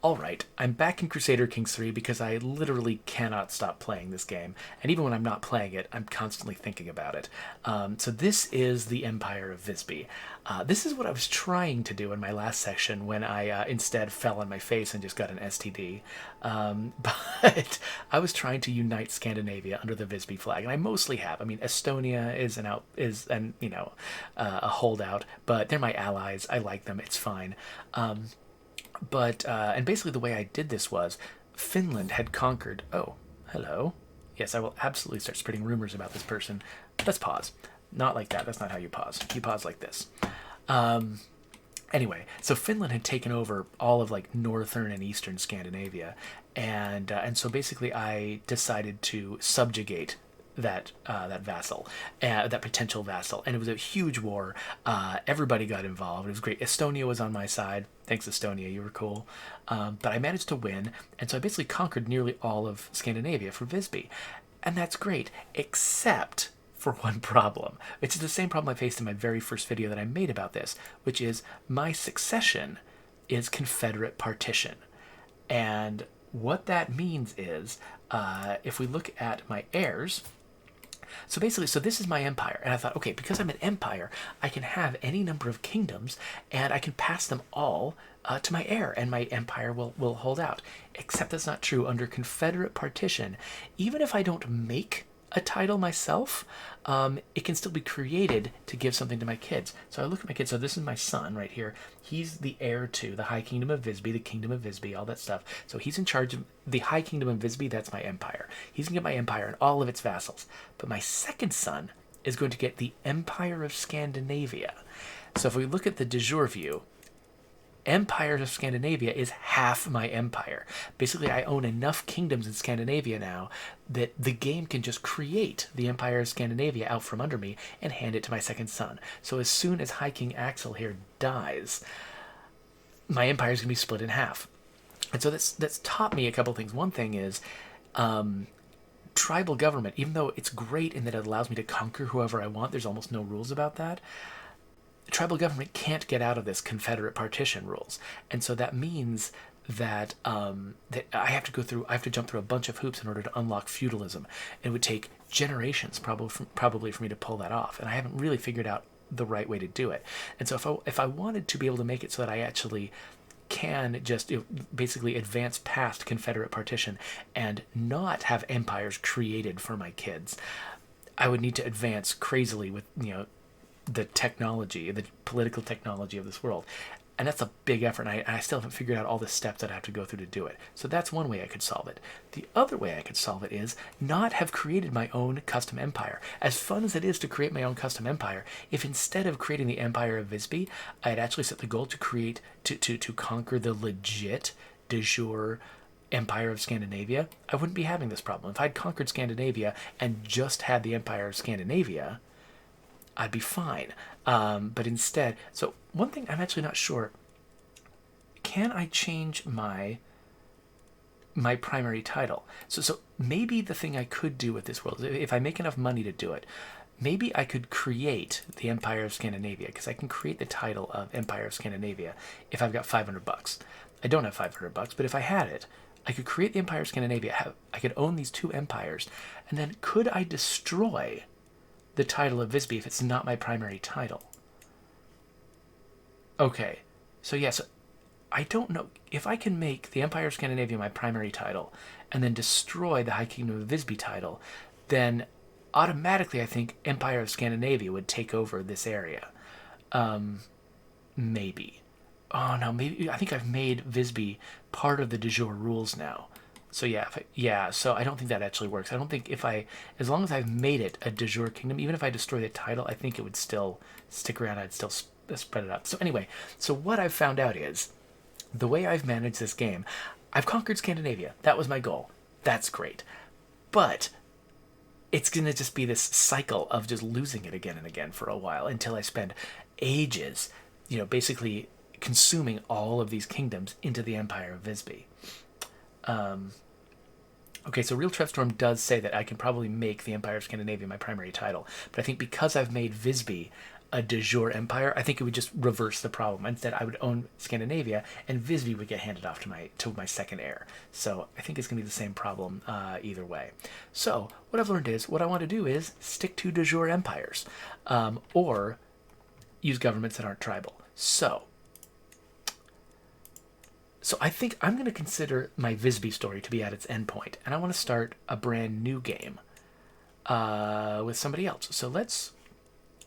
Alright, I'm back in Crusader Kings 3 because I literally cannot stop playing this game. And even when I'm not playing it, I'm constantly thinking about it. So this is the Empire of Visby. This is what I was trying to do in my last section when I instead fell on my face and just got an STD. But I was trying to unite Scandinavia under the Visby flag, and I mostly have. I mean, Estonia a holdout, but they're my allies. I like them. It's fine. And basically the way I did this was Finland had conquered. Oh, hello. Yes, I will absolutely start spreading rumors about this person. Let's pause. Not like that. That's not how you pause. You pause like this. Anyway, so Finland had taken over all of like northern and eastern Scandinavia, and so basically I decided to subjugate that vassal, that potential vassal, and it was a huge war. Everybody got involved. It was great. Estonia was on my side. Thanks, Estonia, you were cool. But I managed to win, and so I basically conquered nearly all of Scandinavia for Visby, and that's great, except for one problem, which is the same problem I faced in my very first video that I made about this, which is my succession is Confederate partition. And what that means is, if we look at my heirs, so basically, so this is my empire, and I thought, okay, because I'm an empire, I can have any number of kingdoms, and I can pass them all to my heir, and my empire will hold out. Except that's not true. Under Confederate partition, even if I don't make a title myself, it can still be created to give something to my kids. So I look at my kids. So this is my son right here. He's the heir to the High Kingdom of Visby, the Kingdom of Visby, all that stuff. So he's in charge of the High Kingdom of Visby. That's my empire. He's going to get my empire and all of its vassals. But my second son is going to get the Empire of Scandinavia. So if we look at the de jure view, Empire of Scandinavia is half my empire. Basically, I own enough kingdoms in Scandinavia now that the game can just create the Empire of Scandinavia out from under me and hand it to my second son. So as soon as High King Axel here dies, my empire is going to be split in half. And so that's taught me a couple things. One thing is tribal government, even though it's great in that it allows me to conquer whoever I want, there's almost no rules about that. Tribal government can't get out of this Confederate partition rules, and so that means that that I have to jump through a bunch of hoops in order to unlock feudalism. It would take generations probably for me to pull that off, and I haven't really figured out the right way to do it. And so if I wanted to be able to make it so that I actually can just basically advance past Confederate partition and not have empires created for my kids, I would need to advance crazily with the technology, the political technology of this world. And that's a big effort, and I still haven't figured out all the steps that I have to go through to do it. So that's one way I could solve it. The other way I could solve it is not have created my own custom empire. As fun as it is to create my own custom empire, if instead of creating the Empire of Visby, I had actually set the goal to create, to conquer the legit de jure Empire of Scandinavia, I wouldn't be having this problem. If I'd conquered Scandinavia and just had the Empire of Scandinavia, I'd be fine. But instead, so one thing I'm actually not sure, can I change my primary title? So maybe the thing I could do with this world, if I make enough money to do it, maybe I could create the Empire of Scandinavia, because I can create the title of Empire of Scandinavia if I've got $500. I don't have $500, but if I had it, I could create the Empire of Scandinavia. I could own these two empires, and then could I destroy the title of Visby if it's not my primary title? Okay, so yes, I don't know if I can make the Empire of Scandinavia my primary title and then destroy the High Kingdom of Visby title, then automatically I think Empire of Scandinavia would take over this area. Maybe. Oh no, maybe I think I've made Visby part of the de jure rules now. So so I don't think that actually works. I don't think as long as I've made it a de jure kingdom, even if I destroy the title, I think it would still stick around. I'd still spread it up. So anyway, so what I've found out is, the way I've managed this game, I've conquered Scandinavia. That was my goal. That's great. But it's going to just be this cycle of just losing it again and again for a while until I spend ages, basically consuming all of these kingdoms into the Empire of Visby. Okay, so Real Trevstorm does say that I can probably make the Empire of Scandinavia my primary title, but I think because I've made Visby a de jure empire, I think it would just reverse the problem. Instead, I would own Scandinavia, and Visby would get handed off to my second heir. So I think it's going to be the same problem either way. So what I've learned is what I want to do is stick to de jure empires, or use governments that aren't tribal. So I think I'm going to consider my Visby story to be at its endpoint, and I want to start a brand new game with somebody else. So let's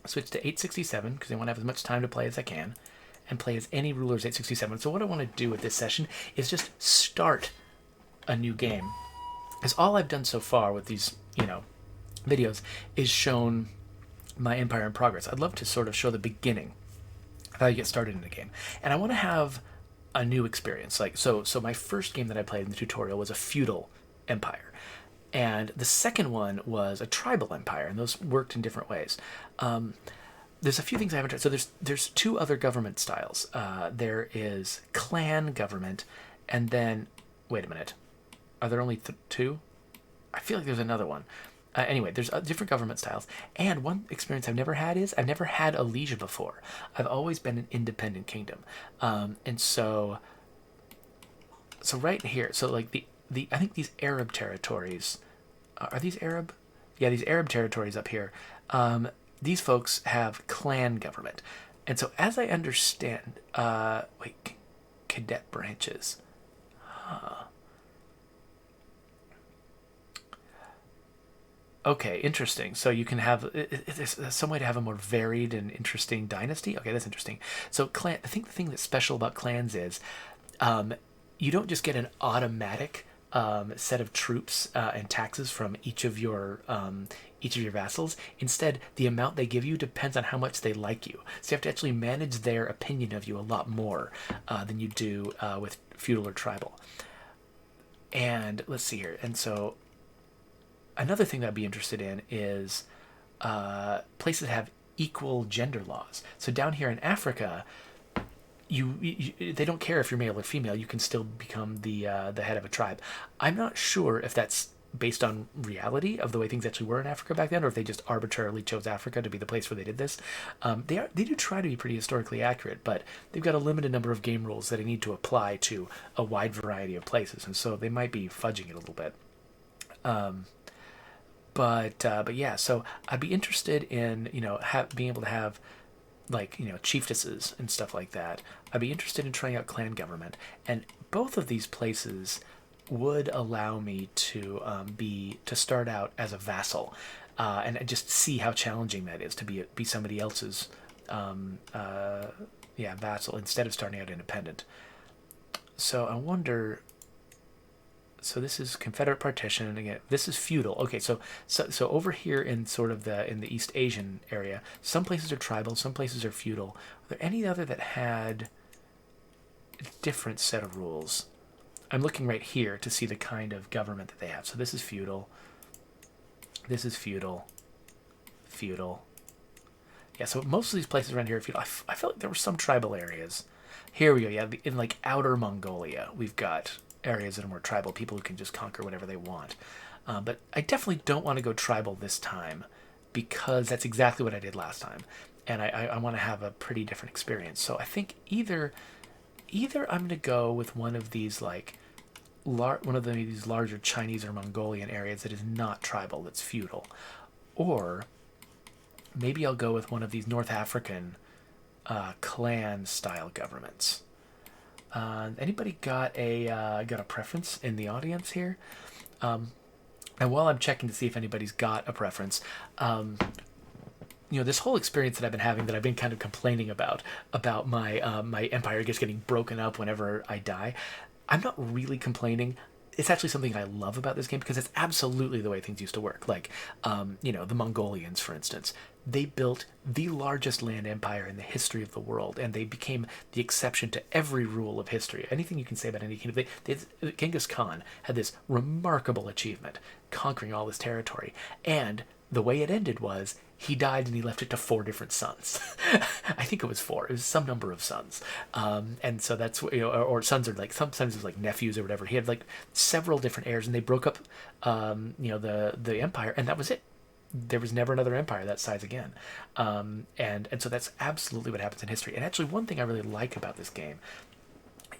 switch to 867 because I want to have as much time to play as I can and play as any rulers 867. So what I want to do with this session is just start a new game. Because all I've done so far with these, videos is shown my empire in progress. I'd love to sort of show the beginning of how you get started in a game. And I want to have a new experience. So my first game that I played in the tutorial was a feudal empire. And the second one was a tribal empire, and those worked in different ways. There's a few things I haven't tried. So there's two other government styles. There is clan government, and then wait a minute, are there only two? I feel like there's another one. Anyway, there's different government styles. And one experience I've never had is I've never had a liege before. I've always been an independent kingdom, and so right here, so like the I think these Arab territories. Are these Arab? Yeah, these Arab territories up here. These folks have clan government. And so as I understand... cadet branches. Okay, interesting. So you can have... There's some way to have a more varied and interesting dynasty? Okay, that's interesting. So I think the thing that's special about clans is you don't just get an automatic... set of troops and taxes from each of your vassals. Instead, the amount they give you depends on how much they like you. So you have to actually manage their opinion of you a lot more than you do with feudal or tribal. And let's see here. And so another thing that I'd be interested in is places that have equal gender laws. So down here in Africa, they don't care if you're male or female. You can still become the head of a tribe. I'm not sure if that's based on reality of the way things actually were in Africa back then, or if they just arbitrarily chose Africa to be the place where they did this. They do try to be pretty historically accurate, but they've got a limited number of game rules that they need to apply to a wide variety of places, and so they might be fudging it a little bit. But yeah, so I'd be interested in being able to have chieftesses and stuff like that. I'd be interested in trying out clan government, and both of these places would allow me to start out as a vassal, and just see how challenging that is to be somebody else's vassal instead of starting out independent. So I wonder. So this is Confederate partition, and again, this is feudal. Okay, so over here in sort of in the East Asian area, some places are tribal, some places are feudal. Are there any other that had a different set of rules? I'm looking right here to see the kind of government that they have. So this is feudal. This is feudal. Feudal. Yeah, so most of these places around here are feudal. I felt like there were some tribal areas. Here we go. Yeah, in like outer Mongolia, we've got areas that are more tribal, people who can just conquer whatever they want. But I definitely don't want to go tribal this time, because that's exactly what I did last time, and I want to have a pretty different experience. So I think either I'm going to go with one of these these larger Chinese or Mongolian areas that is not tribal, that's feudal, or maybe I'll go with one of these North African clan style governments. Anybody got a preference in the audience here? And while I'm checking to see if anybody's got a preference, this whole experience that I've been having, that I've been kind of complaining about my my empire just getting broken up whenever I die, I'm not really complaining. It's actually something I love about this game, because it's absolutely the way things used to work. Like, the Mongolians, for instance, they built the largest land empire in the history of the world, and they became the exception to every rule of history. Anything you can say about any kingdom, Genghis Khan had this remarkable achievement, conquering all this territory, and the way it ended was he died and he left it to 4 different sons. I think it was 4. It was some number of sons. And so that's, or sons are like, sometimes it was like nephews or whatever. He had like several different heirs, and they broke up, the empire, and that was it. there was never another empire that size again. And so that's absolutely what happens in history. And actually, one thing I really like about this game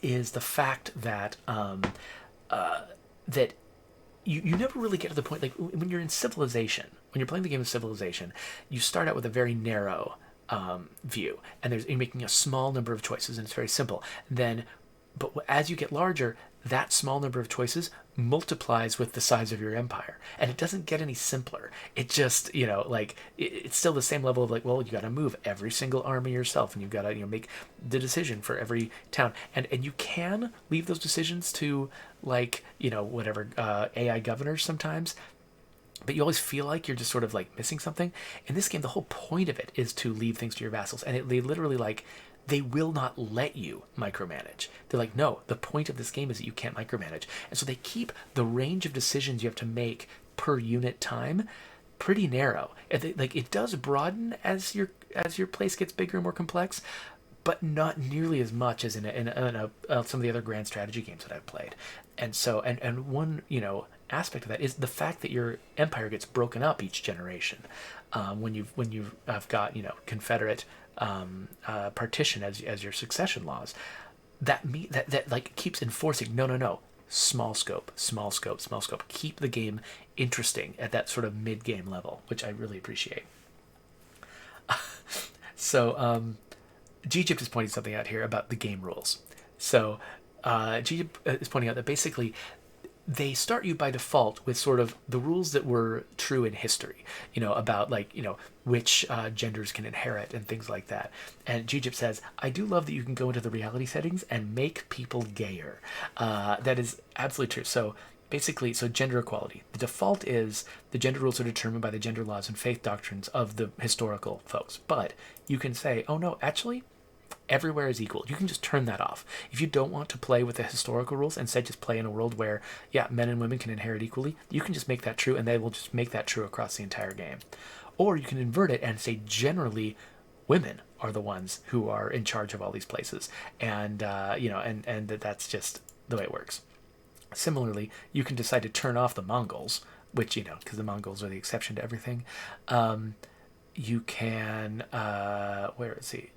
is the fact that that you never really get to the point, like when you're in Civilization, when you're playing the game of Civilization, you start out with a very narrow view, and you're making a small number of choices, and it's very simple. But as you get larger, that small number of choices multiplies with the size of your empire, and it doesn't get any simpler. It just, like it's still the same level of like, well, you got to move every single army yourself, and you've got to make the decision for every town, and you can leave those decisions to like whatever AI governors sometimes, but you always feel like you're just sort of like missing something. In this game, the whole point of it is to leave things to your vassals, and they literally like they will not let you micromanage. They're like, no, the point of this game is that you can't micromanage. And so they keep the range of decisions you have to make per unit time pretty narrow. And like it does broaden as your place gets bigger and more complex, but not nearly as much as in some of the other grand strategy games that I've played. And so and one aspect of that is the fact that your empire gets broken up each generation. When you've got Confederate partition as your succession laws, that like keeps enforcing no, small scope, small scope, small scope. Keep the game interesting at that sort of mid game level, which I really appreciate. So Egypt is pointing something out here about the game rules. So Egypt is pointing out that basically they start you by default with sort of the rules that were true in history, about like, which genders can inherit and things like that. And Egypt says, I do love that you can go into the reality settings and make people gayer. That is absolutely true. So basically, gender equality. The default is the gender rules are determined by the gender laws and faith doctrines of the historical folks. But you can say, oh no, actually, everywhere is equal. You can just turn that off. If you don't want to play with the historical rules, instead just play in a world where, yeah, men and women can inherit equally, you can just make that true, and they will just make that true across the entire game. Or you can invert it and say generally women are the ones who are in charge of all these places. And, and that's just the way it works. Similarly, you can decide to turn off the Mongols, which, because the Mongols are the exception to everything. You can, where is he?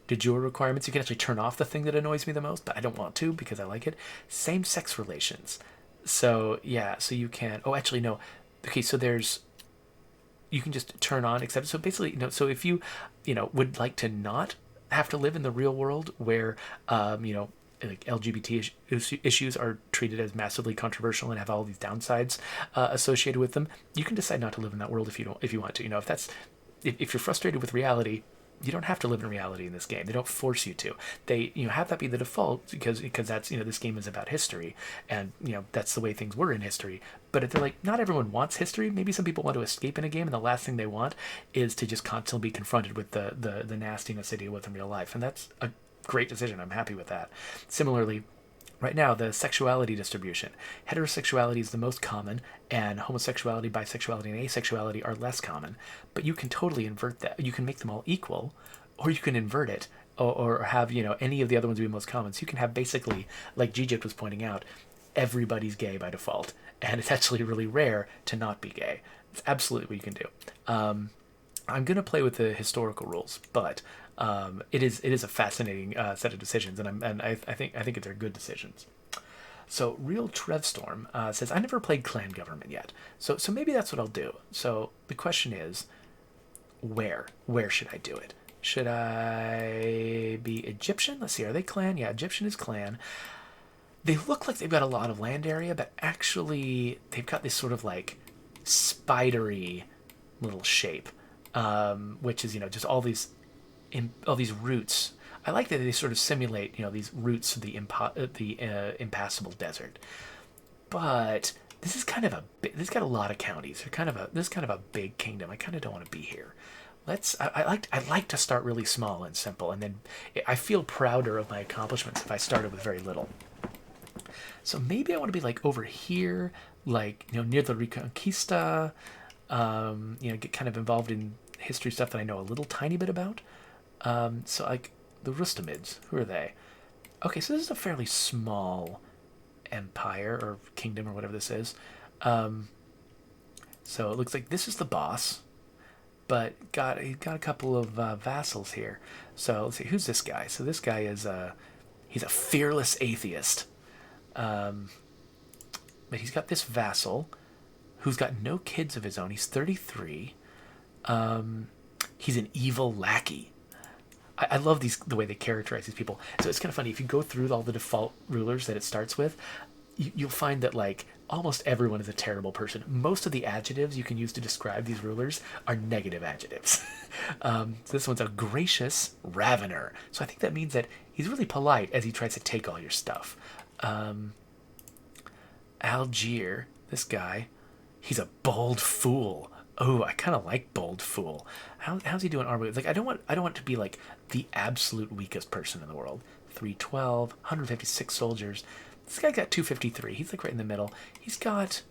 De jure requirements. You can actually turn off the thing that annoys me the most, but I don't want to because I like it. Same-sex relations. So, yeah, so you can... Oh, actually, no. Okay, so you can just turn on accept. So basically, so if you, would like to not have to live in the real world where, like LGBT issues are treated as massively controversial and have all these downsides associated with them, you can decide not to live in that world if you want to. If you're frustrated with reality, you don't have to live in reality in this game. They don't force you to. They have that be the default because that's this game is about history, and that's the way things were in history. But if they're like, not everyone wants history. Maybe some people want to escape in a game, and the last thing they want is to just constantly be confronted with the nastiness they deal with in real life, and that's a great decision. I'm happy with that. Similarly, right now, the sexuality distribution. Heterosexuality is the most common, and homosexuality, bisexuality, and asexuality are less common. But you can totally invert that. You can make them all equal, or you can invert it, or have, any of the other ones be most common. So you can have basically, like Egypt was pointing out, everybody's gay by default. And it's actually really rare to not be gay. It's absolutely what you can do. I'm going to play with the historical rules, but it is a fascinating set of decisions, and I think they're good decisions. So Real Trevstorm says, I never played clan government yet, so maybe that's what I'll do. So the question is, where should I do it? Should I be Egyptian? Let's see, are they clan? Yeah, Egyptian is clan. They look like they've got a lot of land area, but actually they've got this sort of like spidery little shape, which is just all these roots. I like that they sort of simulate these roots of the impassable desert. But this is this has got a lot of counties. This is kind of a big kingdom. I kind of don't want to be here. I like to start really small and simple, and then I feel prouder of my accomplishments if I started with very little. So maybe I want to be like over here, like near the Reconquista. Get kind of involved in history stuff that I know a little tiny bit about. So like the Rustomids, who are they? Okay, so this is a fairly small empire or kingdom or whatever this is. So it looks like this is the boss, but he's got a couple of vassals here. So let's see, who's this guy? So this guy is he's a fearless atheist, but he's got this vassal who's got no kids of his own. He's 33. He's an evil lackey. I love the way they characterize these people. So it's kind of funny if you go through all the default rulers that it starts with, you'll find that like almost everyone is a terrible person. Most of the adjectives you can use to describe these rulers are negative adjectives. So this one's a gracious ravener. So I think that means that he's really polite as he tries to take all your stuff. Algier, this guy, he's a bold fool. Oh, I kind of like bold fool. How's he doing armor? Like I don't want to be like the absolute weakest person in the world. 312, 156 soldiers. This guy got 253. He's like right in the middle. He's got,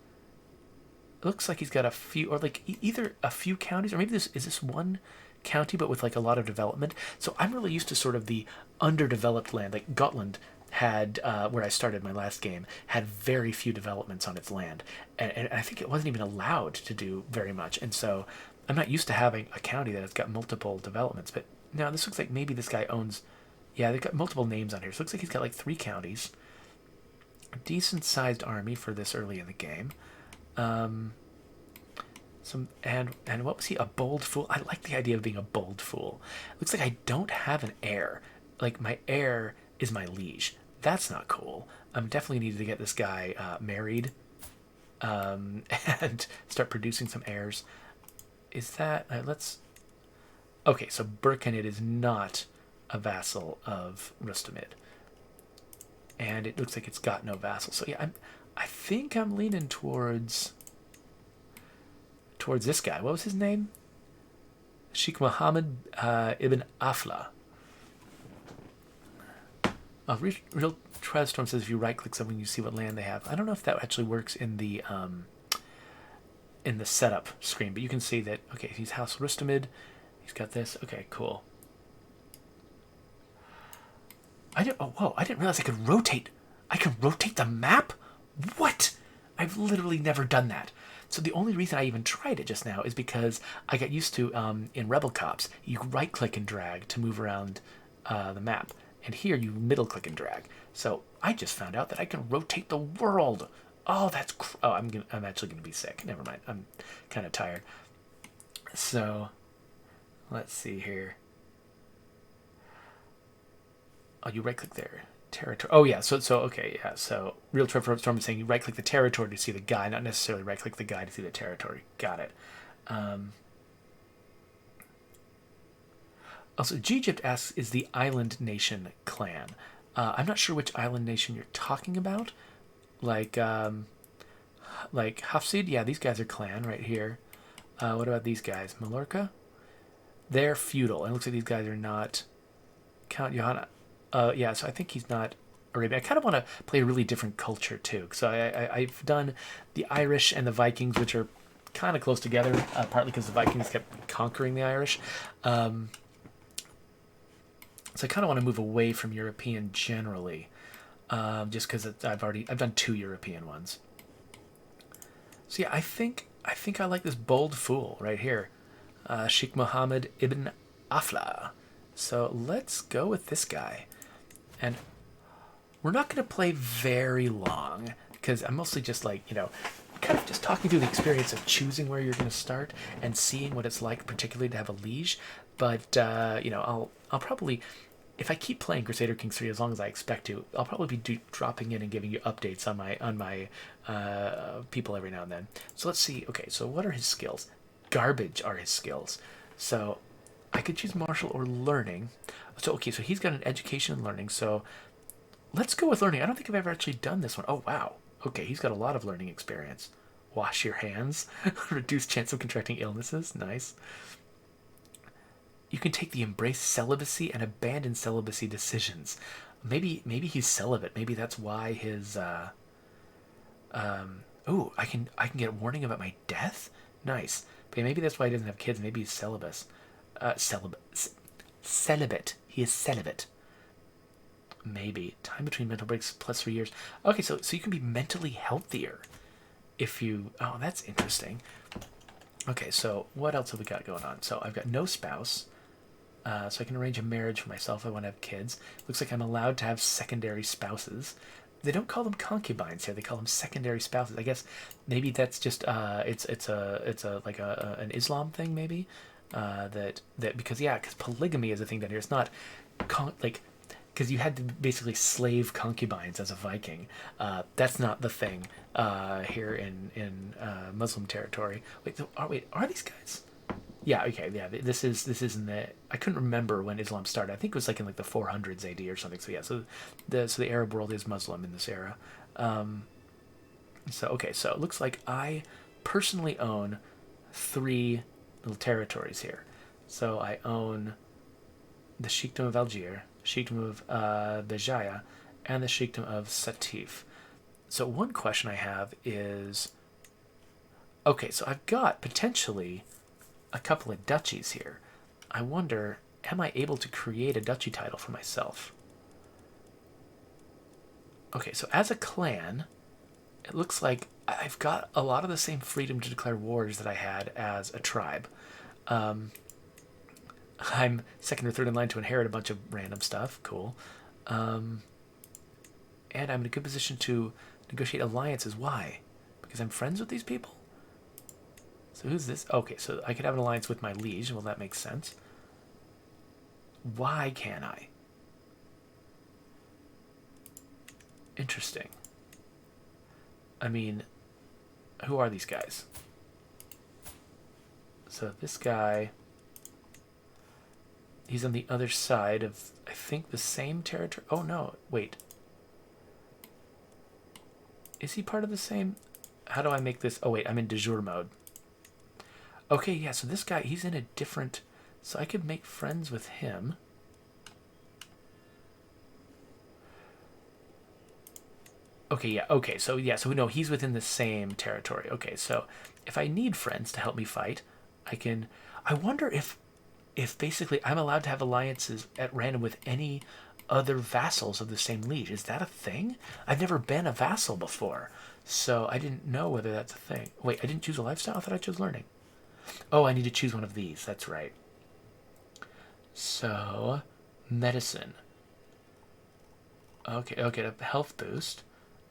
it looks like he's got a few, or like either a few counties, or maybe this one county, but with like a lot of development. So I'm really used to sort of the underdeveloped land. Like Gotland had, where I started my last game, had very few developments on its land, and I think it wasn't even allowed to do very much. And so I'm not used to having a county that has got multiple developments. But now this looks like maybe this guy owns, yeah, they've got multiple names on here. So it looks like he's got like 3 counties. A decent sized army for this early in the game. And what was he? A bold fool. I like the idea of being a bold fool. Looks like I don't have an heir. Like my heir is my liege. That's not cool. Definitely needed to get this guy married, and start producing some heirs. Is that let's? Okay, so Birkenhead is not a vassal of Rustomid, and it looks like it's got no vassal. So yeah, I think I'm leaning towards this guy. What was his name? Sheikh Mohammed ibn Afla. Real Trevstorm says if you right-click something, you see what land they have. I don't know if that actually works in the setup screen, but you can see that. Okay, he's House Rustomid. He's got this. Okay, cool. Whoa! I didn't realize I could rotate. I can rotate the map. What? I've literally never done that. So the only reason I even tried it just now is because I got used to in Rebel Cops, you right-click and drag to move around the map. And here you middle click and drag. So I just found out that I can rotate the world. Oh, I'm actually gonna be sick. Never mind. I'm kind of tired. So let's see here. Oh, you right click there. Territory. Oh yeah. So okay. Yeah. So Real Trevor Storm is saying you right click the territory to see the guy, not necessarily right click the guy to see the territory. Got it. Also, Egypt asks, is the Island Nation clan? I'm not sure which island nation you're talking about. Like Hafsid? Yeah, these guys are clan right here. What about these guys? Mallorca? They're feudal. And it looks like these guys are not... Count Johanna. Yeah, so I think he's not Arabian. I kind of want to play a really different culture, too. So I've done the Irish and the Vikings, which are kind of close together, partly because the Vikings kept conquering the Irish. So I kind of want to move away from European generally, just because I've done 2 European ones. So yeah, I think I like this bold fool right here, Sheikh Mohammed ibn Afla. So let's go with this guy, and we're not going to play very long because I'm mostly just like kind of just talking through the experience of choosing where you're going to start and seeing what it's like, particularly to have a liege. But I'll probably, if I keep playing Crusader Kings 3 as long as I expect to, I'll probably be dropping in and giving you updates on my people every now and then. So let's see. Okay, so what are his skills? Garbage are his skills. So I could choose martial or learning. So okay, so he's got an education and learning. So let's go with learning. I don't think I've ever actually done this one. Oh wow. Okay, he's got a lot of learning experience. Wash your hands. Reduce chance of contracting illnesses. Nice. You can take the embrace celibacy and abandon celibacy decisions. Maybe he's celibate. Maybe that's why his oh, I can get a warning about my death? Nice. But maybe that's why he doesn't have kids. Maybe he's celibate. Celibate. He is celibate. Maybe. Time between mental breaks plus 3 years. Okay, so you can be mentally healthier if you... Oh, that's interesting. Okay, so what else have we got going on? So I've got no spouse. So I can arrange a marriage for myself if I want to have kids. Looks like I'm allowed to have secondary spouses. They don't call them concubines here. They call them secondary spouses. I guess maybe that's just it's a like an Islam thing maybe. That because yeah, because polygamy is a thing down here. It's not like because you had to basically slave concubines as a Viking. That's not the thing here in Muslim territory. Wait, are these guys? Yeah, okay, yeah. This is in the. I couldn't remember when Islam started. I think it was like in like the 400s AD or something. So yeah, so the Arab world is Muslim in this era. So okay, so it looks like I personally own three little territories here. So I own the Sheikhdom of Algiers, Sheikhdom of Béjaïa, and the Sheikhdom of Satif. So one question I have is, okay, so I've got potentially a couple of duchies here. I wonder, am I able to create a duchy title for myself? Okay, so as a clan, it looks like I've got a lot of the same freedom to declare wars that I had as a tribe. Um, I'm second or third in line to inherit a bunch of random stuff. Cool. Um, and I'm in a good position to negotiate alliances. Why? Because I'm friends with these people? So who's this? Okay, so I could have an alliance with my liege. Well, that makes sense. Why can't I? Interesting. I mean, who are these guys? So this guy, he's on the other side of, I think, the same territory. Oh, no, wait. Is he part of the same? How do I make this? Oh, wait, I'm in de jour mode. Okay, yeah, so this guy, he's in a different... So I could make friends with him. Okay, yeah, okay, so yeah, so no, he's within the same territory. Okay, so if I need friends to help me fight, I can... I wonder if basically I'm allowed to have alliances at random with any other vassals of the same liege. Is that a thing? I've never been a vassal before, so I didn't know whether that's a thing. Wait, I didn't choose a lifestyle? I thought I chose learning. Oh, I need to choose one of these. That's right. So, medicine. Okay, I'll get a health boost.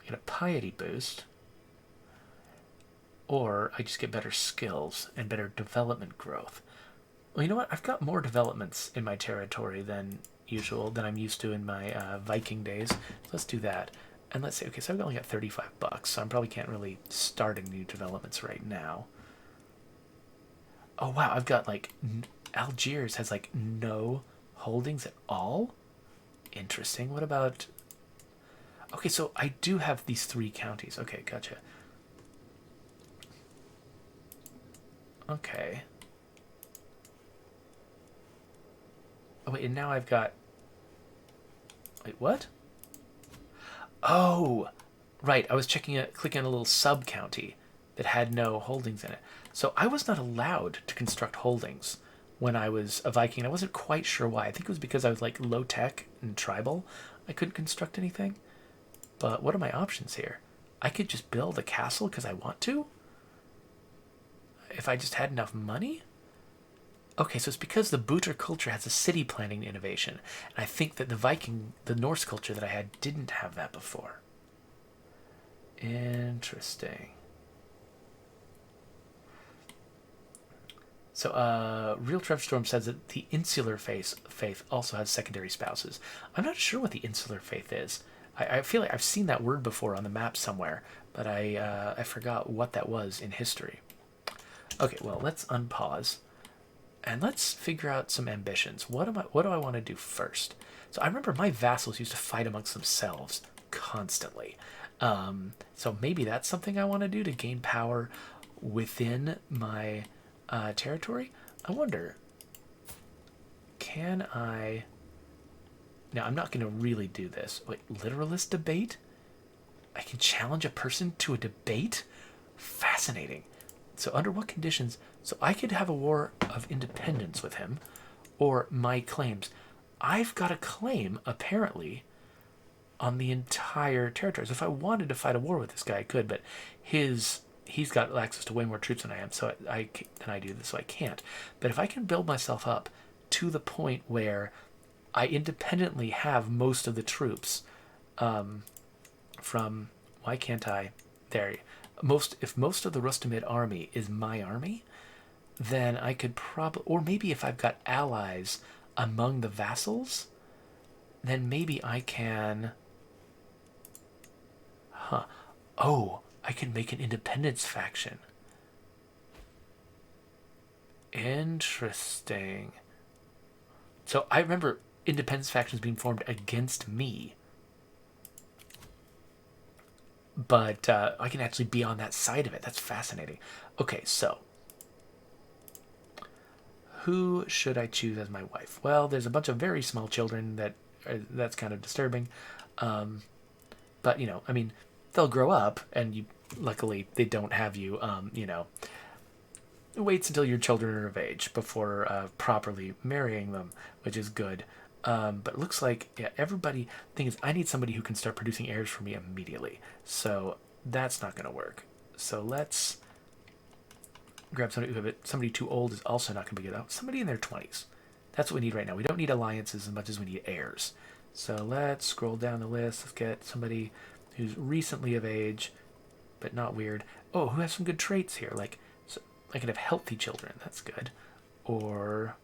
I get a piety boost. Or I just get better skills and better development growth. Well, you know what? I've got more developments in my territory than usual, than I'm used to in my Viking days. So let's do that. And let's see. Okay, so I've only got $35, so I probably can't really start any new developments right now. Oh, wow. I've got, like, Algiers has, like, no holdings at all? Interesting. What about... Okay, so I do have these three counties. Okay, gotcha. Okay. Oh, wait, and now I've got... Wait, what? Oh! Right, I was clicking on a little sub-county that had no holdings in it. So I was not allowed to construct holdings when I was a Viking. I wasn't quite sure why. I think it was because I was like low tech and tribal. I couldn't construct anything. But what are my options here? I could just build a castle because I want to? If I just had enough money? Okay, so it's because the Booter culture has a city planning innovation. And I think that the Norse culture that I had didn't have that before. Interesting. So, Real Trev Storm says that the insular faith also has secondary spouses. I'm not sure what the insular faith is. I feel like I've seen that word before on the map somewhere, but I forgot what that was in history. Okay, well, let's unpause. And let's figure out some ambitions. What do I want to do first? So I remember my vassals used to fight amongst themselves constantly. So maybe that's something I want to do to gain power within my territory. I wonder, can I... Now, I'm not going to really do this. Wait, literalist debate? I can challenge a person to a debate? Fascinating. So under what conditions? So I could have a war of independence with him, or my claims. I've got a claim, apparently, on the entire territory. So if I wanted to fight a war with this guy, I could, but his he's got access to way more troops than I am, so than I do, so I can't. But if I can build myself up to the point where I independently have most of the troops, from why can't I? There, if most of the Rustomid army is my army, then I could probably, or maybe if I've got allies among the vassals, then maybe I can. Huh. Oh, I can make an independence faction. Interesting. So I remember independence factions being formed against me. But I can actually be on that side of it. That's fascinating. Okay, so who should I choose as my wife? Well, there's a bunch of very small children that's kind of disturbing. But I mean, they'll grow up, and luckily they don't have you. Waits until your children are of age before properly marrying them, which is good. But it looks like, yeah, everybody. Thing is, I need somebody who can start producing heirs for me immediately. So that's not going to work. So let's grab somebody too old is also not going to be good. Somebody in their 20s. That's what we need right now. We don't need alliances as much as we need heirs. So let's scroll down the list. Let's get somebody who's recently of age, but not weird. Oh, who has some good traits here? Like, so I can have healthy children. That's good. Or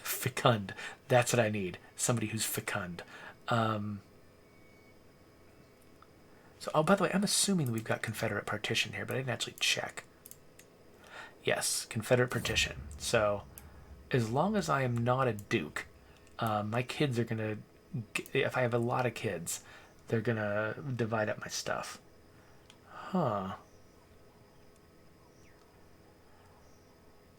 fecund. That's what I need. Somebody who's fecund. So, oh, by the way, I'm assuming we've got Confederate partition here, but I didn't actually check. Yes, Confederate partition. So, as long as I am not a duke, my kids are gonna. If I have a lot of kids, they're gonna divide up my stuff. Huh.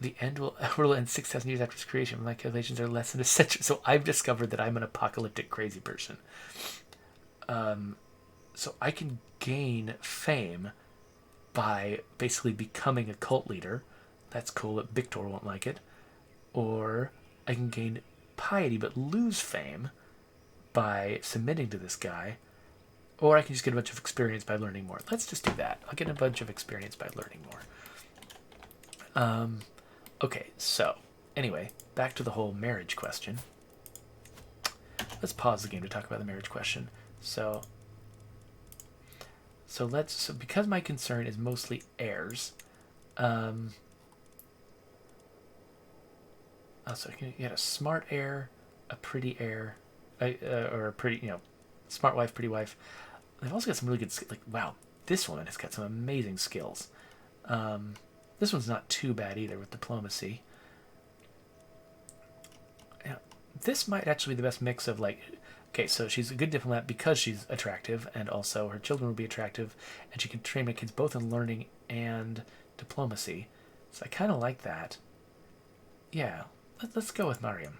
The end will end 6,000 years after its creation. My calculations are less than a century. So I've discovered that I'm an apocalyptic crazy person. So I can gain fame by basically becoming a cult leader. That's cool. That Victor won't like it. Or I can gain piety but lose fame by submitting to this guy. Or I can just get a bunch of experience by learning more. Let's just do that. I'll get a bunch of experience by learning more. Okay, so anyway, back to the whole marriage question. Let's pause the game to talk about the marriage question. So because my concern is mostly heirs, so you get a smart heir, a pretty heir, or a pretty, smart wife, pretty wife. They've also got some really good, wow, this woman has got some amazing skills. This one's not too bad either with diplomacy. Yeah, this might actually be the best mix of okay, so she's a good diplomat because she's attractive, and also her children will be attractive, and she can train my kids both in learning and diplomacy. So I kind of like that. Yeah, let's go with Mariam.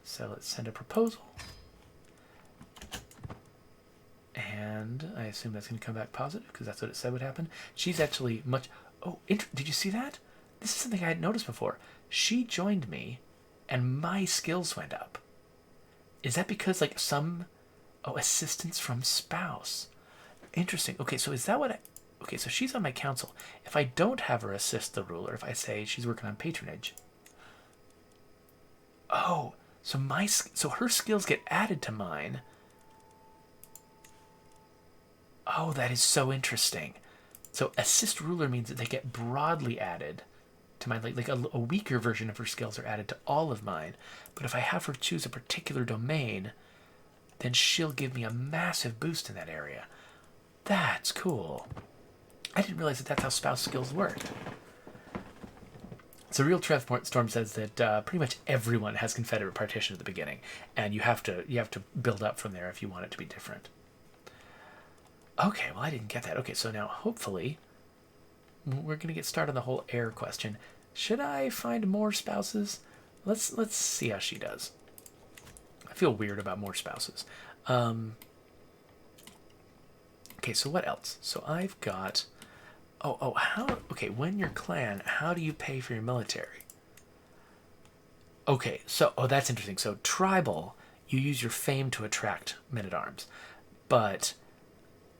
So let's send a proposal. And I assume that's going to come back positive because that's what it said would happen. She's actually much... Oh, did you see that? This is something I hadn't noticed before. She joined me, and my skills went up. Is that because, assistance from spouse? Interesting. Okay, so is that what Okay, so she's on my council. If I don't have her assist the ruler, if I say she's working on patronage... Oh, so her skills get added to mine. Oh, that is so interesting. So assist ruler means that they get broadly added to mine. Like a weaker version of her skills are added to all of mine. But if I have her choose a particular domain, then she'll give me a massive boost in that area. That's cool. I didn't realize that that's how spouse skills work. So Real Trev Storm says that pretty much everyone has Confederate partition at the beginning, and you have to build up from there if you want it to be different. Okay, well, I didn't get that. Okay, so now hopefully we're going to get started on the whole heir question. Should I find more spouses? Let's see how she does. I feel weird about more spouses. Okay, so what else? So I've got... Okay, when your clan, how do you pay for your military? Okay, so... Oh, that's interesting. So tribal, you use your fame to attract men-at-arms. But...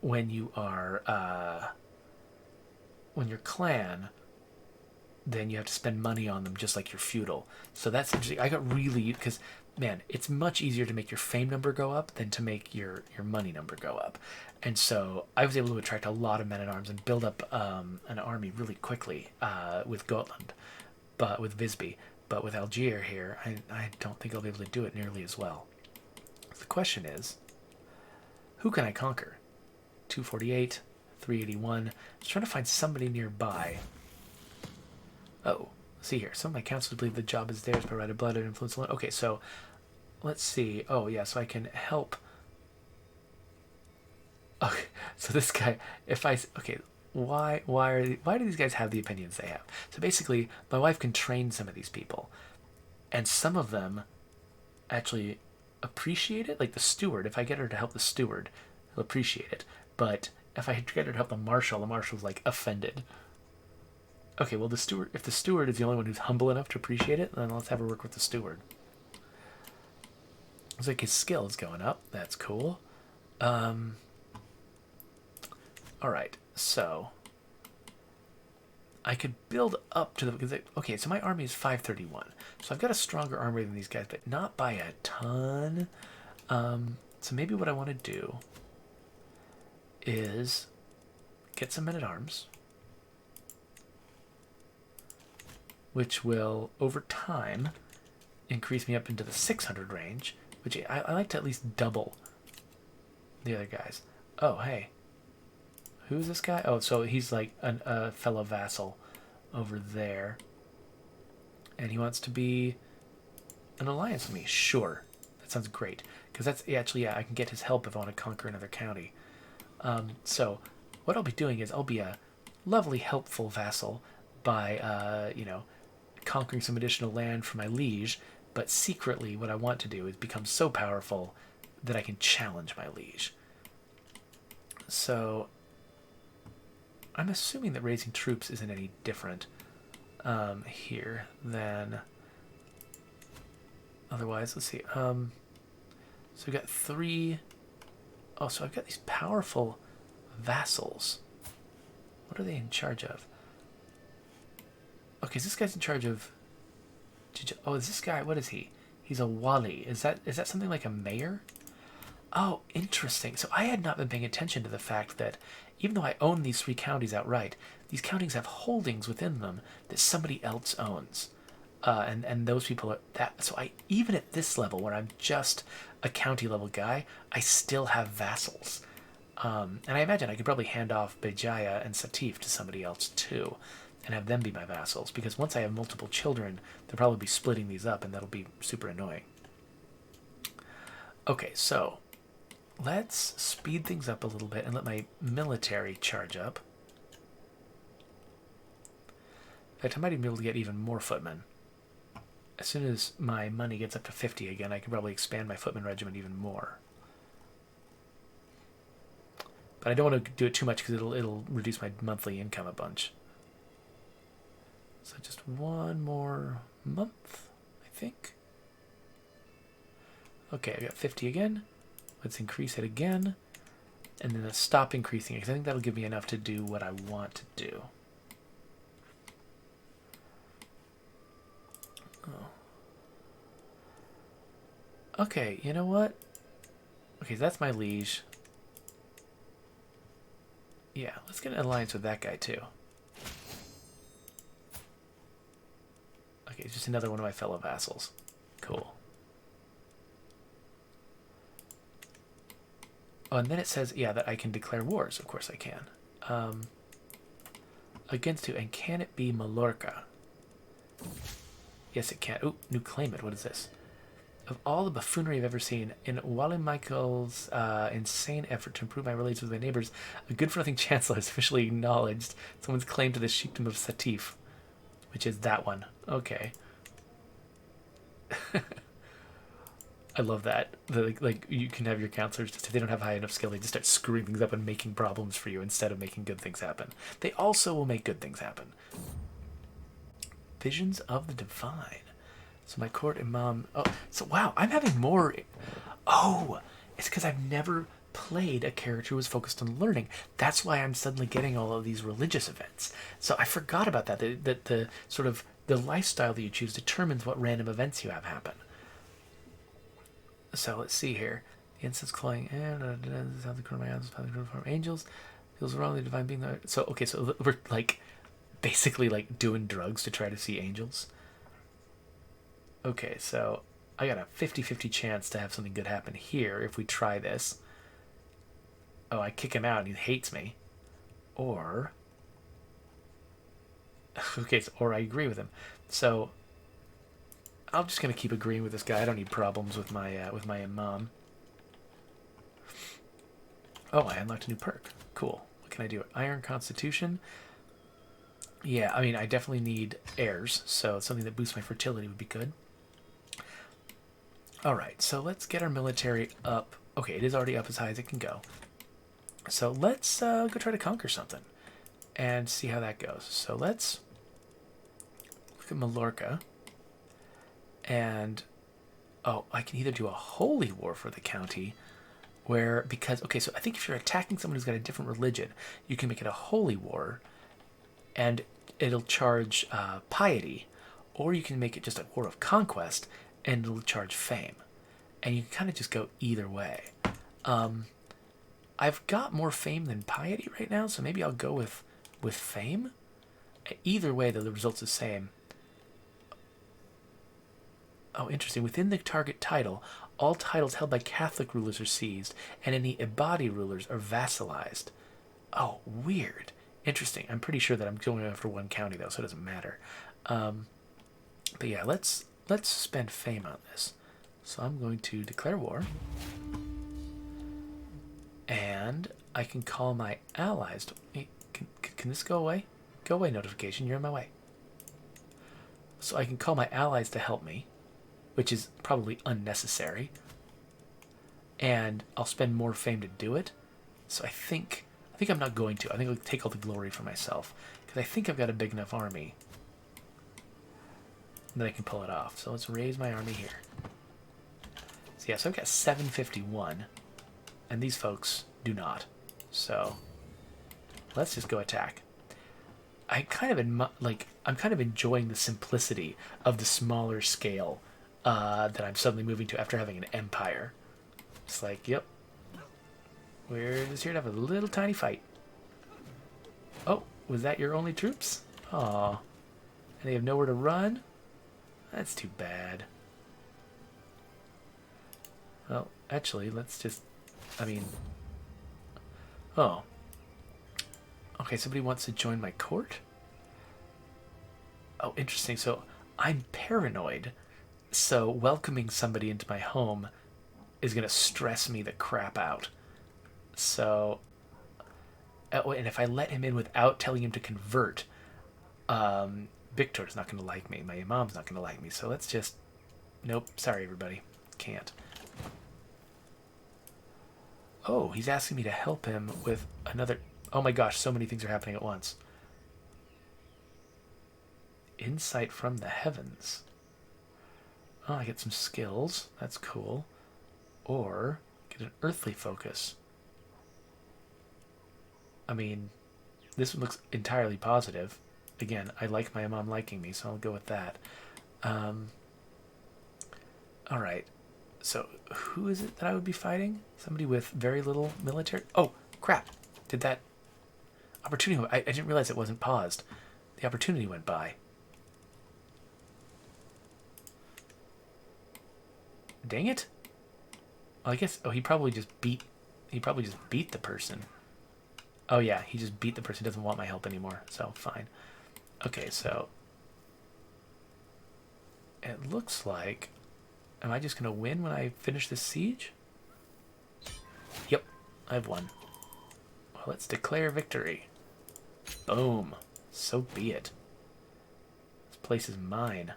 when you are when you're clan, then you have to spend money on them just like your feudal. So that's interesting. I got really, because man, it's much easier to make your fame number go up than to make your money number go up. And so I was able to attract a lot of men at arms and build up an army really quickly with Gotland, but with Visby. But with Algier here, I don't think I'll be able to do it nearly as well. The question is, who can I conquer? 248, 381. Just trying to find somebody nearby. Oh, see here. Some of my counselors believe the job is theirs, provided blood and influence alone. Okay, so let's see. Oh, yeah, so I can help. Okay, so this guy, if I, okay, why do these guys have the opinions they have? So basically, my wife can train some of these people, and some of them actually appreciate it. Like the steward, if I get her to help the steward, he'll appreciate it. But if I get her to help the marshal's like offended. Okay, well, if the steward is the only one who's humble enough to appreciate it, then let's have her work with the steward. Looks like his skill is going up. That's cool. Alright, so I could build up to the... Okay, so my army is 531. So I've got a stronger army than these guys, but not by a ton. So maybe what I want to do is get some men-at-arms, which will, over time, increase me up into the 600 range, which I like to at least double the other guys. Oh, hey. Who's this guy? Oh, so he's like a fellow vassal over there. And he wants to be an alliance with me. Sure. That sounds great. Because that's actually, yeah, I can get his help if I want to conquer another county. So what I'll be doing is I'll be a lovely, helpful vassal by, conquering some additional land for my liege. But secretly, what I want to do is become so powerful that I can challenge my liege. So I'm assuming that raising troops isn't any different here than otherwise. Let's see. So we've got 3. Oh, so I've got these powerful vassals. What are they in charge of? Okay, so this guy's in charge of... Oh, is this guy... What is he? He's a wali. Is that something like a mayor? Oh, interesting. So I had not been paying attention to the fact that even though I own these 3 counties outright, these counties have holdings within them that somebody else owns. And those people are that. So even at this level, where I'm just a county level guy, I still have vassals. And I imagine I could probably hand off Bejaya and Satif to somebody else too, and have them be my vassals. Because once I have multiple children, they'll probably be splitting these up, and that'll be super annoying. Okay, so let's speed things up a little bit and let my military charge up. In fact, I might even be able to get even more footmen. As soon as my money gets up to 50 again, I can probably expand my footman regiment even more. But I don't want to do it too much because it'll reduce my monthly income a bunch. So just one more month, I think. Okay, I got 50 again. Let's increase it again. And then let's stop increasing it, because I think that'll give me enough to do what I want to do. Oh. Okay, you know what? Okay, that's my liege. Yeah, let's get an alliance with that guy too. Okay, it's just another one of my fellow vassals. Cool. Oh, and then it says, yeah, that I can declare wars. Of course I can. Against who? And can it be Mallorca? Yes, it can. Ooh, new claimant. What is this? Of all the buffoonery I've ever seen, in Wally Michael's insane effort to improve my relations with my neighbors, a good-for-nothing chancellor has officially acknowledged someone's claim to the chiefdom of Satif, which is that one. Okay. I love that. Like you can have your counselors, just if they don't have high enough skill, they just start screwing things up and making problems for you instead of making good things happen. They also will make good things happen. Visions of the divine. So my court imam. Oh, so wow, I'm having more. Oh, it's because I've never played a character who was focused on learning. That's why I'm suddenly getting all of these religious events. So I forgot about that. That the sort of the lifestyle that you choose determines what random events you have happen. So let's see here. The incense clawing from angels feels wrong. The divine being. So okay, so we're like basically like doing drugs to try to see angels. Okay, so I got a 50-50 chance to have something good happen here if we try this. Oh, I kick him out and he hates me. Or okay, so, or I agree with him. So I'm just gonna keep agreeing with this guy. I don't need problems with my imam. Oh, I unlocked a new perk. Cool. What can I do? Iron Constitution. Yeah, I mean, I definitely need heirs, so something that boosts my fertility would be good. Alright, so let's get our military up. Okay, it is already up as high as it can go. So let's go try to conquer something and see how that goes. So let's look at Mallorca. And, oh, I can either do a holy war for the county where, because, okay, so I think if you're attacking someone who's got a different religion, you can make it a holy war and it'll charge piety, or you can make it just a war of conquest and it'll charge fame. And you can kind of just go either way. I've got more fame than piety right now, so maybe I'll go with fame. Either way, though, the result's the same. Oh, interesting. Within the target title, all titles held by Catholic rulers are seized, and any Ibadi rulers are vassalized. Oh, weird. Interesting. I'm pretty sure that I'm going after one county, though, so it doesn't matter. But yeah, let's spend fame on this. So I'm going to declare war. And I can call my allies. Hey, can this go away? Go away, notification. You're in my way. So I can call my allies to help me, which is probably unnecessary. And I'll spend more fame to do it. So I think I'm not going to. I think I'll take all the glory for myself. Because I think I've got a big enough army that I can pull it off. So let's raise my army here. So yeah, so I've got 751. And these folks do not. So let's just go attack. I'm kind of enjoying the simplicity of the smaller scale that I'm suddenly moving to after having an empire. It's like, yep, we're just here to have a little tiny fight. Oh, was that your only troops? Aw, and they have nowhere to run? That's too bad. Well, actually, let's just, oh. Okay, somebody wants to join my court? Oh, interesting. So I'm paranoid. So welcoming somebody into my home is going to stress me the crap out. So, and if I let him in without telling him to convert, Victor's not going to like me. My imam's not going to like me. So let's just, nope. Sorry, everybody. Can't. Oh, he's asking me to help him with another. Oh my gosh, so many things are happening at once. Insight from the heavens. Oh, I get some skills. That's cool. Or get an earthly focus. I mean, this one looks entirely positive. Again, I like my mom liking me, so I'll go with that. Alright. So, who is it that I would be fighting? Somebody with very little military... Oh, crap. Did that... Opportunity... I didn't realize it wasn't paused. The opportunity went by. Dang it. Well, I guess... Oh, he probably just beat the person. Oh, yeah. He just beat the person. He doesn't want my help anymore. So, fine. Okay, so... It looks like... Am I just going to win when I finish this siege? Yep. I've won. Well, let's declare victory. Boom. So be it. This place is mine.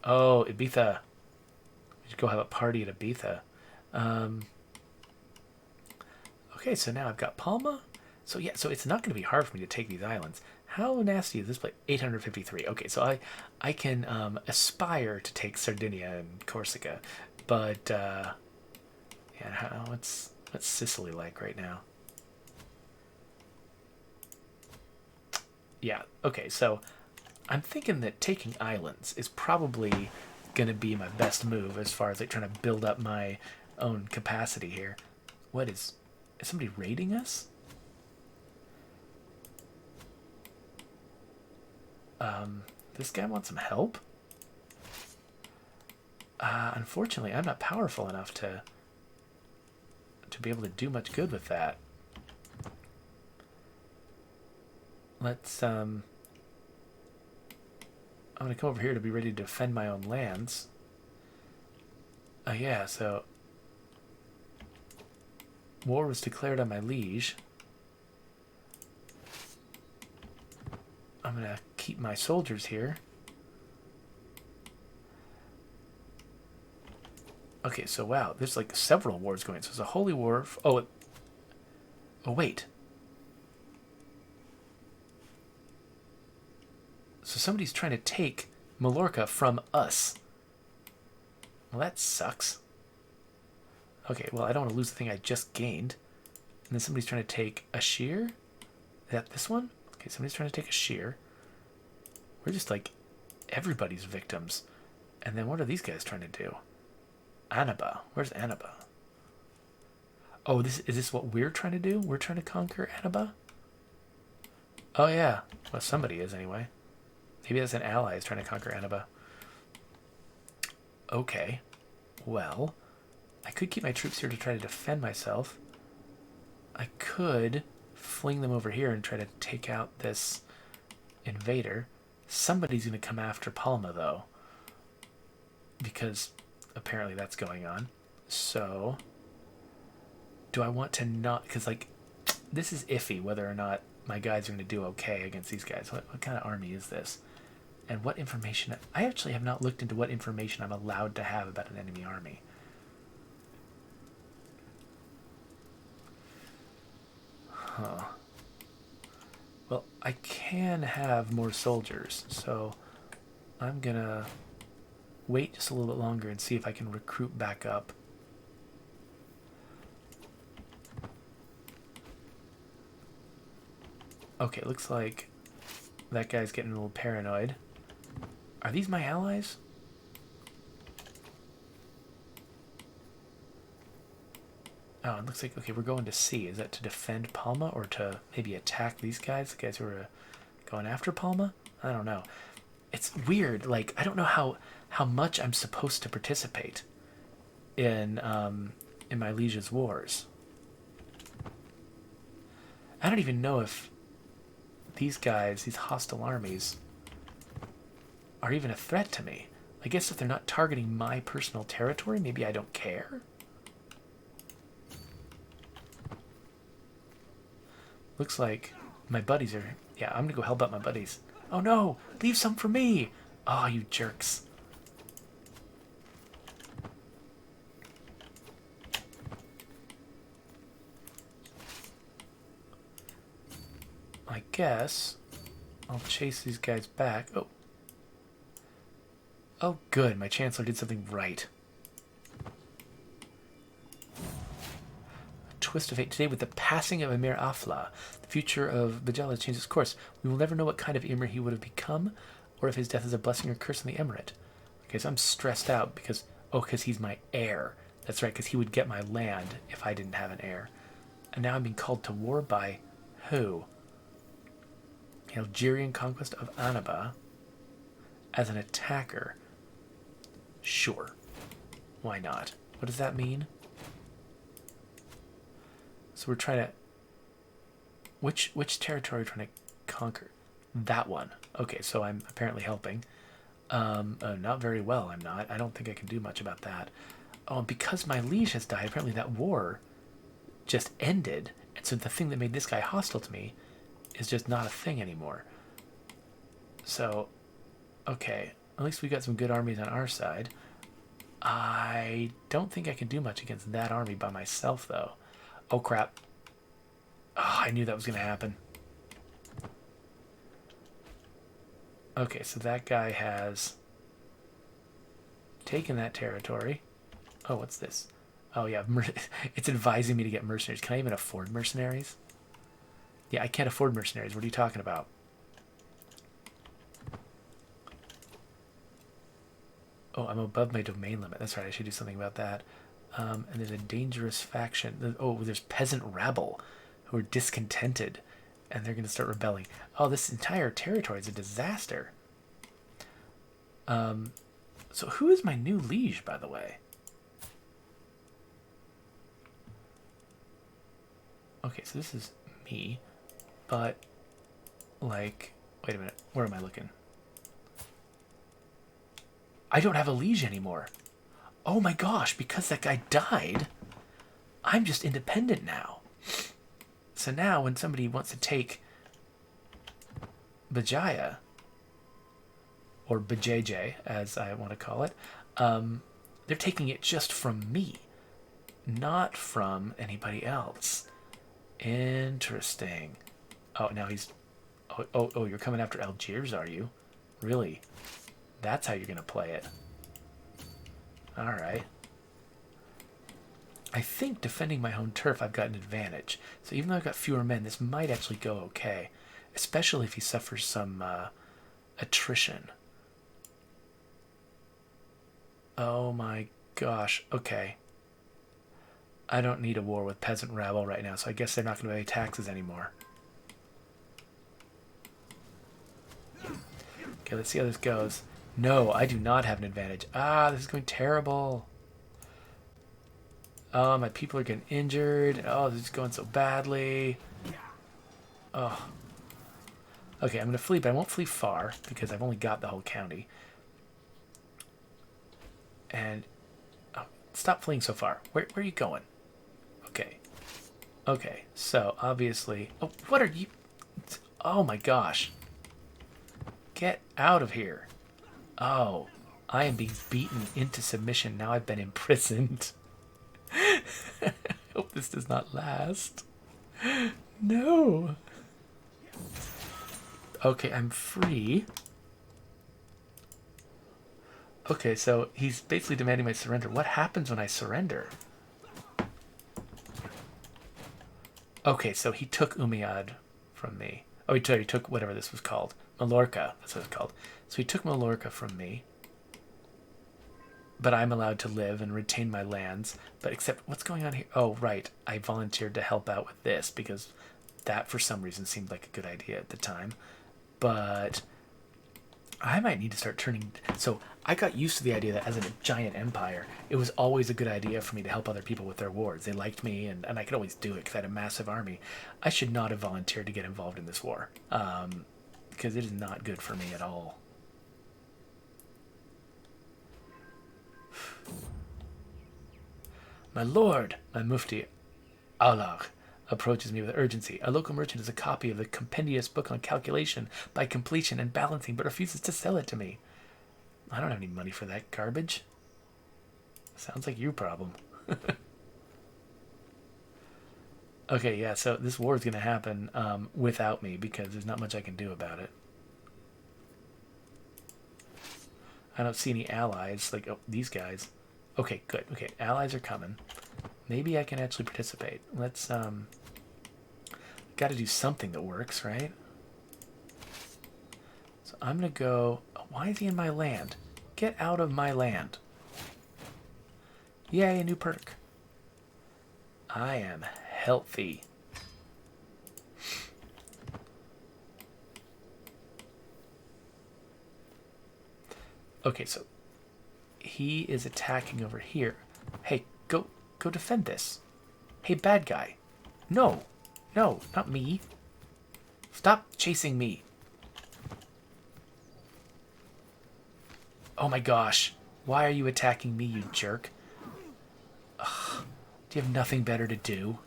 Oh, Ibiza. We should go have a party at Ibiza. Okay, so now I've got Palma. So yeah, so it's not going to be hard for me to take these islands. How nasty is this place? 853. Okay, so I can aspire to take Sardinia and Corsica, but Yeah, what's Sicily like right now? Yeah, okay, so I'm thinking that taking islands is probably going to be my best move as far as like trying to build up my own capacity here. What is somebody raiding us? This guy wants some help? Unfortunately, I'm not powerful enough to be able to do much good with that. Let's I'm gonna come over here to be ready to defend my own lands. Yeah, so war was declared on my liege. I'm gonna keep my soldiers here. Okay, so wow, there's like several wars going. So it's a holy war. Oh, wait. So somebody's trying to take Mallorca from us. Well, that sucks. Okay, well, I don't want to lose the thing I just gained. And then somebody's trying to take a shear. Is that this one? Okay, somebody's trying to take a shear. We're just like everybody's victims. And then what are these guys trying to do? Annaba. Where's Annaba? Oh, is this what we're trying to do? We're trying to conquer Annaba? Oh, yeah. Well, somebody is anyway. Maybe that's an ally is trying to conquer Annaba. Okay. Well, I could keep my troops here to try to defend myself. I could fling them over here and try to take out this invader. Somebody's going to come after Palma, though. Because apparently that's going on. So, do I want to not... Because, like, this is iffy whether or not my guys are going to do okay against these guys. What kind of army is this? And what information... I actually have not looked into what information I'm allowed to have about an enemy army. Huh. Well, I can have more soldiers, so I'm gonna wait just a little bit longer and see if I can recruit back up. Okay, looks like that guy's getting a little paranoid. Are these my allies? Oh, it looks like, okay, we're going to sea. Is that to defend Palma or to maybe attack these guys? The guys who are going after Palma? I don't know. It's weird. Like, I don't know how much I'm supposed to participate in my liege's wars. I don't even know if these guys, these hostile armies, are even a threat to me. I guess if they're not targeting my personal territory, maybe I don't care. Looks like my buddies are... Yeah, I'm gonna go help out my buddies. Oh no! Leave some for me! Oh, you jerks. I guess I'll chase these guys back. Oh. Oh, good. My chancellor did something right. Twist of fate today with the passing of Emir Afla. The future of Bajala has changed its course. We will never know what kind of Emir he would have become, or if his death is a blessing or curse on the emirate. Okay, so I'm stressed out because he's my heir. That's right, because he would get my land if I didn't have an heir. And now I'm being called to war by who? The Algerian conquest of Annaba as an attacker. Sure. Why not? What does that mean? So we're trying to... Which territory are we trying to conquer? That one. Okay, so I'm apparently helping. Not very well, I'm not. I don't think I can do much about that. Oh, because my liege has died, apparently that war just ended. And so the thing that made this guy hostile to me is just not a thing anymore. So, okay. At least we got some good armies on our side. I don't think I can do much against that army by myself, though. Oh, crap. Oh, I knew that was going to happen. Okay, so that guy has taken that territory. Oh, what's this? Oh yeah, it's advising me to get mercenaries. Can I even afford mercenaries? Yeah, I can't afford mercenaries. What are you talking about? Oh, I'm above my domain limit. That's right. I should do something about that. And there's a dangerous faction. Oh, there's peasant rabble who are discontented, and they're going to start rebelling. Oh, this entire territory is a disaster. So who is my new liege, by the way? Okay, so this is me, but like, wait a minute. Where am I looking? I don't have a liege anymore. Oh my gosh, because that guy died, I'm just independent now. So now when somebody wants to take Bajaya, or Bajj, as I want to call it, they're taking it just from me, not from anybody else. Interesting. Oh, now he's... Oh, you're coming after Algiers, are you? Really? That's how you're going to play it. Alright. I think defending my home turf, I've got an advantage. So even though I've got fewer men, this might actually go okay. Especially if he suffers some attrition. Oh my gosh. Okay. I don't need a war with peasant rabble right now, so I guess they're not going to pay taxes anymore. Okay, let's see how this goes. No, I do not have an advantage. Ah, this is going terrible. Oh, my people are getting injured. Oh, this is going so badly. Oh. Okay, I'm going to flee, but I won't flee far because I've only got the whole county. And oh, stop fleeing so far. Where are you going? Okay. Okay, so obviously... Oh, what are you... Oh my gosh. Get out of here. Oh, I am being beaten into submission. Now I've been imprisoned. I hope this does not last. No. Okay, I'm free. Okay, so he's basically demanding my surrender. What happens when I surrender? Okay, so he took Umayyad from me. Oh, he took whatever this was called. Mallorca, that's what it's called. So he took Mallorca from me. But I'm allowed to live and retain my lands. But except, what's going on here? Oh, right. I volunteered to help out with this because that, for some reason, seemed like a good idea at the time. But I might need to start turning... So I got used to the idea that as a giant empire, it was always a good idea for me to help other people with their wars. They liked me, and I could always do it because I had a massive army. I should not have volunteered to get involved in this war. Because it is not good for me at all. My lord, my mufti, Allah, approaches me with urgency. A local merchant has a copy of the compendious book on calculation by completion and balancing, but refuses to sell it to me. I don't have any money for that garbage. Sounds like your problem. Okay, yeah, so this war is going to happen without me because there's not much I can do about it. I don't see any allies, like, oh, these guys. Okay, good. Okay, allies are coming. Maybe I can actually participate. Let's, got to do something that works, right? So I'm going to go... Oh, why is he in my land? Get out of my land. Yay, a new perk. I am healthy. Okay, so he is attacking over here. Hey, go defend this. Hey, bad guy. No, not me. Stop chasing me. Oh my gosh. Why are you attacking me, you jerk? Ugh. Do you have nothing better to do?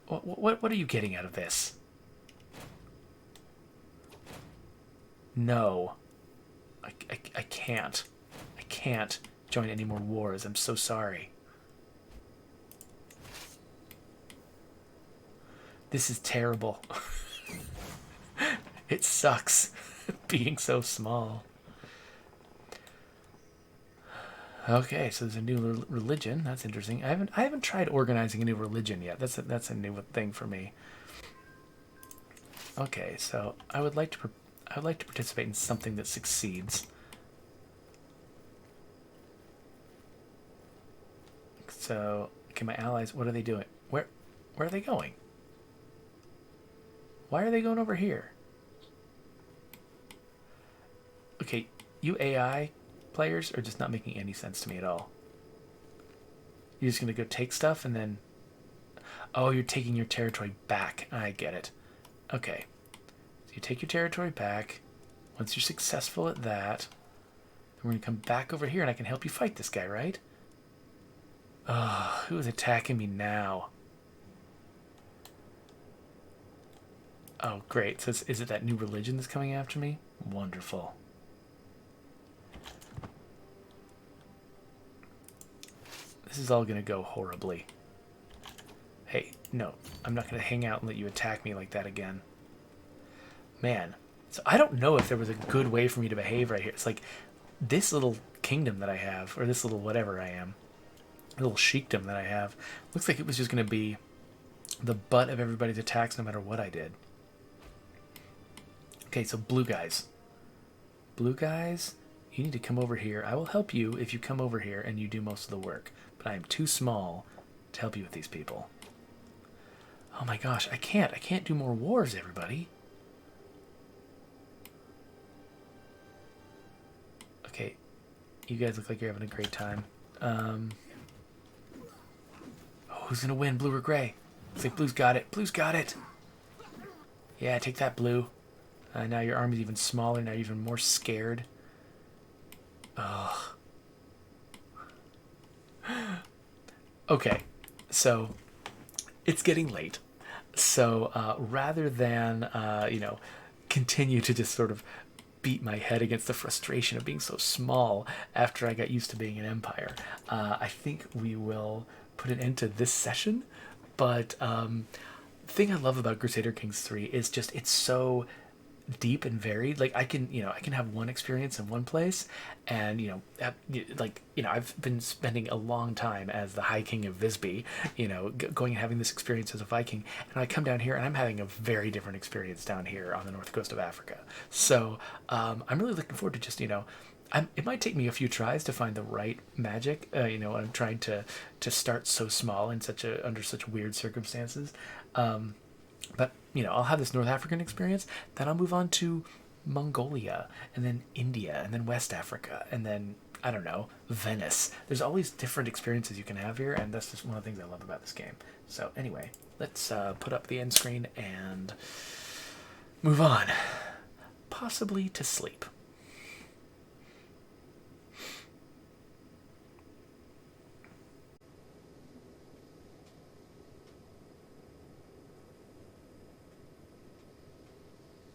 What are you getting out of this? No. I can't. I can't join any more wars. I'm so sorry. This is terrible. It sucks being so small. Okay, so there's a new religion. That's interesting. I haven't tried organizing a new religion yet. That's a new thing for me. Okay, so I would like to participate in something that succeeds. So, okay, my allies, what are they doing? Where are they going? Why are they going over here? Okay, you AI players are just not making any sense to me at all. You're just gonna go take stuff and then, oh, you're taking your territory back. I get it. Okay, so you take your territory back. Once you're successful at that, then we're gonna come back over here and I can help you fight this guy, right? Oh, who is attacking me now? Oh, great. So is it that new religion that's coming after me? Wonderful. This is all going to go horribly. Hey, no. I'm not going to hang out and let you attack me like that again. Man. So I don't know if there was a good way for me to behave right here. It's like this little kingdom that I have, or this little whatever I am, little sheikdom that I have, looks like it was just going to be the butt of everybody's attacks no matter what I did. Okay, so blue guys. Blue guys, you need to come over here. I will help you if you come over here and you do most of the work. But I am too small to help you with these people. Oh my gosh, I can't. I can't do more wars, everybody. Okay, you guys look like you're having a great time. Oh, who's gonna win, blue or gray? Looks like blue's got it. Blue's got it. Yeah, take that, blue. Now your army's even smaller. Now you're even more scared. Ugh. Okay, so it's getting late. So rather than, continue to just sort of beat my head against the frustration of being so small after I got used to being an empire, I think we will put an end to this session. But the thing I love about Crusader Kings 3 is just it's so deep and varied. Like I can have one experience in one place, and I've been spending a long time as the High King of Visby, going and having this experience as a Viking, and I come down here and I'm having a very different experience down here on the north coast of Africa. So I'm really looking forward to just it might take me a few tries to find the right magic. I'm trying to start so small in under such weird circumstances. But I'll have this North African experience. Then I'll move on to Mongolia, and then India, and then West Africa, and then I don't know, Venice. There's all these different experiences you can have here, and that's just one of the things I love about this game. So anyway, let's put up the end screen and move on, possibly to sleep.